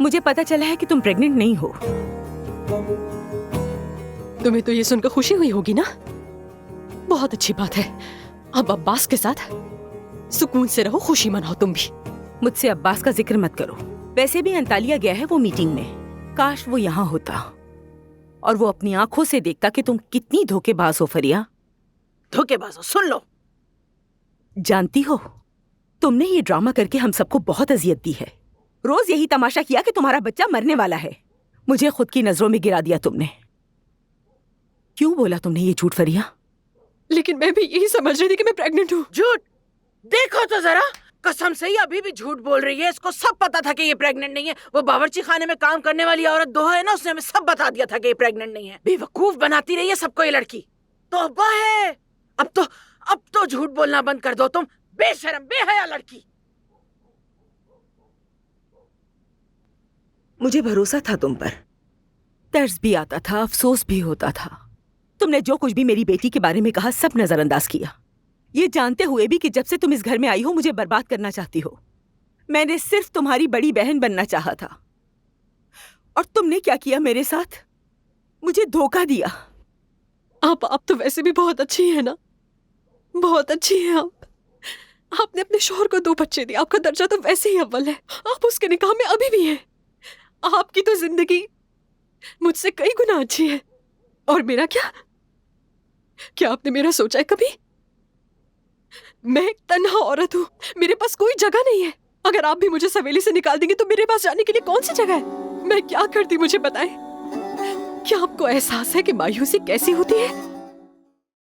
मुझे पता चला है कि तुम प्रेग्नेंट नहीं हो। तुम्हें तो ये सुनकर खुशी हुई होगी ना? बहुत अच्छी बात है। अब अब्बास के साथ सुकून से रहो, खुशी मनाओ तुम भी। मुझसे अब्बास का जिक्र मत करो। वैसे भी अंतालिया गया है वो मीटिंग में। काश वो यहाँ होता और वो अपनी आंखों से देखता कि तुम कितनी धोखेबाज हो फरिया। धोखेबाज हो, सुन लो। जानती हो, तुमने ये ड्रामा करके हम सबको बहुत अजियत दी है। रोज यही तमाशा किया कि तुम्हारा बच्चा मरने वाला है। मुझे खुद की नजरों में गिरा दिया तुमने। क्यों बोला तुमने ये झूठ फरिया? लेकिन मैं भी यही समझ रही थी कि मैं प्रेग्नेंट हूँ। झूठ? देखो तो जरा, कसम से ही अभी भी झूठ बोल रही है। इसको सब पता था कि ये प्रेग्नेंट नहीं है। वो बावर्ची खाने में काम करने वाली औरत दोहा है ना, उसने हमें सब बता दिया था कि ये प्रेग्नेंट नहीं है। बेवकूफ बनाती रही है सबको ये लड़की। तौबा है। अब तो झूठ बोलना बंद कर दो तुम, बेशरम बेहया लड़की। मुझे भरोसा था तुम पर। तर्स भी आता था, अफसोस भी होता था। तुमने जो कुछ भी मेरी बेटी के बारे में कहा सब नजरअंदाज किया, ये जानते हुए भी कि जब से तुम इस घर में आई हो मुझे बर्बाद करना चाहती हो। मैंने सिर्फ तुम्हारी बड़ी बहन बनना चाहा था, और तुमने क्या किया मेरे साथ? मुझे धोखा दिया। आप तो वैसे भी बहुत अच्छी है ना, बहुत अच्छी है आप। आपने अपने शौहर को 2 बच्चे दिए, आपका दर्जा तो वैसे ही अव्वल है। आप उसके निकाह में अभी भी हैं। आपकी तो जिंदगी मुझसे कई गुना अच्छी है। और मेरा क्या आपने मेरा सोचा है कभी? मैं एक तन्हा औरत हूँ, मेरे पास कोई जगह नहीं है। अगर आप भी मुझे सवेली से निकाल देंगे तो मेरे पास जाने के लिए कौन सी जगह है? मैं क्या करती मुझे बताएं? क्या आपको एहसास है कि मायूसी कैसी होती है?